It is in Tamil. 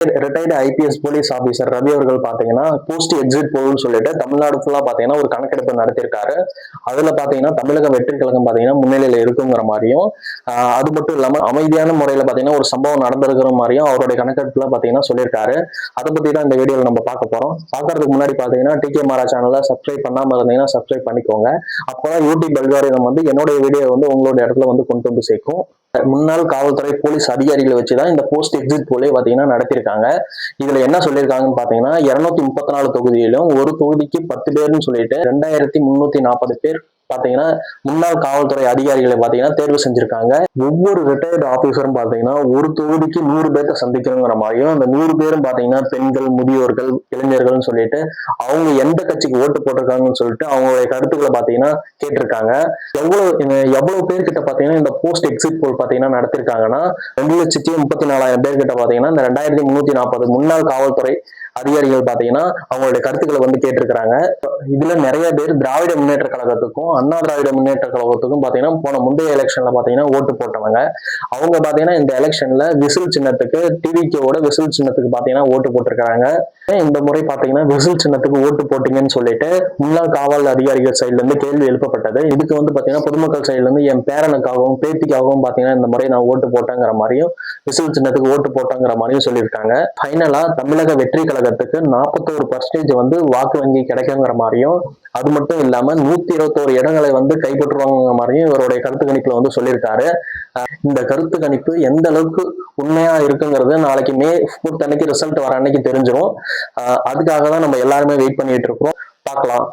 Retired IPS police officer Ravi அவர்கள் பாத்தீங்கன்னா போஸ்ட் எக்ஸிட் போல்னு சொல்லிட்டு தமிழ்நாடு ஃபுல்லா பாத்தீங்கன்னா ஒரு கணக்கெடுப்பு நடத்திருக்காரு. அதுல பாத்தீங்கன்னா தமிழக வெற்றி கழகம் பாத்தீங்கன்னா முன்னிலையில இருக்குங்கிற மாதிரியும், அது மட்டும் இல்லாம அமைதியான முறையில பாத்தீங்கன்னா ஒரு சம்பவம் நடந்திருக்கிற மாதிரியும் அவருடைய கணக்கெடுப்புல பாத்தீங்கன்னா சொல்லியிருக்காரு. அதை பத்தி தான் இந்த வீடியோல நம்ம பார்க்க போறோம். பாக்குறதுக்கு முன்னாடி பாத்தீங்கன்னா டிகே மாரா சேனலை சப்ஸ்கிரைப் பண்ணாம இருந்தீங்கன்னா சப்ஸ்கிரைப் பண்ணிக்கோங்க. அப்பதான் யூடியூப் அல்காரிதம் வந்து என்னுடைய வீடியோ வந்து உங்களோட இடத்துல வந்து கொண்டு வந்து சேர்க்கும். முன்னாள் காவல்துறை போலீஸ் அதிகாரிகளை வச்சுதான் இந்த போஸ்ட் எக்ஸிட் போலே பாத்தீங்கன்னா நடத்திருக்காங்க. இதுல என்ன சொல்லியிருக்காங்கன்னு பாத்தீங்கன்னா 234 தொகுதியிலும் ஒரு தொகுதிக்கு 10 பேர்னு சொல்லிட்டு 2340 பேர் பாத்தீங்கன்னா முன்னாள் காவல்துறை அதிகாரிகளை பாத்தீங்கன்னா தேர்வு செஞ்சிருக்காங்க. ஒவ்வொரு ரிட்டையர்டு ஆபீசரும் பாத்தீங்கன்னா ஒரு தொகுதிக்கு 100 பேர்த்த சந்திக்கணுங்கிற மாதிரியும், அந்த 100 பேரும் பாத்தீங்கன்னா பெண்கள், முதியோர்கள், இளைஞர்கள்னு சொல்லிட்டு அவங்க எந்த கட்சிக்கு ஓட்டு போட்டிருக்காங்கன்னு சொல்லிட்டு அவங்களுடைய கருத்துக்களை பாத்தீங்கன்னா கேட்டிருக்காங்க. எவ்வளவு பேர்கிட்ட பாத்தீங்கன்னா இந்த போஸ்ட் எக்ஸிட் போல் பாத்தீங்கன்னா நடத்திருக்காங்கன்னா 2,34,000 பேர்கிட்ட பாத்தீங்கன்னா இந்த 2340 முன்னாள் காவல்துறை அதிகாரிகள் பாத்தீங்கன்னா அவங்களுடைய கருத்துக்களை வந்து கேட்டிருக்கிறாங்க. இதுல நிறைய பேர் திராவிட முன்னேற்ற கழகத்துக்கும் அண்ணா திராவிட முன்னேற்ற கழகத்துக்கும் பாத்தீங்கன்னா போன முந்தைய எலெக்ஷன்ல பாத்தீங்கன்னா ஓட்டு போட்டவங்க. அவங்க பாத்தீங்கன்னா இந்த எலெக்ஷன்ல விசில் சின்னத்துக்கு டிவிக்கோட விசில் சின்னத்துக்கு பாத்தீங்கன்னா ஓட்டு போட்டிருக்காங்க. இந்த முறை பாத்தீங்கன்னா விசில் சின்னத்துக்கு ஓட்டு போட்டீங்கன்னு சொல்லிட்டு முன்னாள் காவல் அதிகாரிகள் சைட்ல இருந்து கேள்வி எழுப்பப்பட்டது. இதுக்கு வந்து பாத்தீங்கன்னா பொதுமக்கள் சைட்ல இருந்து என் பேரனுக்காகவும் பேத்திக்காகவும் பாத்தீங்கன்னா இந்த முறை நான் ஓட்டு போட்டேங்கிற மாதிரியும் விசில் சின்னத்துக்கு ஓட்டு போட்டேங்கிற மாதிரியும் சொல்லியிருக்காங்க. ஃபைனலா தமிழக வெற்றி கழகத்துக்கு 41% வந்து வாக்கு வங்கி கிடைக்குங்கிற மாதிரியும், அது மட்டும் இல்லாம 121 இடங்களை வந்து கைப்பற்றுவாங்க மாதிரியும் இவருடைய கருத்து கணிப்புல வந்து சொல்லியிருக்காரு. இந்த கருத்து கணிப்பு எந்த அளவுக்கு உண்மையா இருக்குங்கிறது நாளைக்கு மே 4 அன்னைக்கு ரிசல்ட் வர அன்னைக்கு தெரிஞ்சிடும். அதுக்காக தான் நம்ம எல்லாருமே வெயிட் பண்ணிட்டு இருக்கோம். பார்க்கலாம்.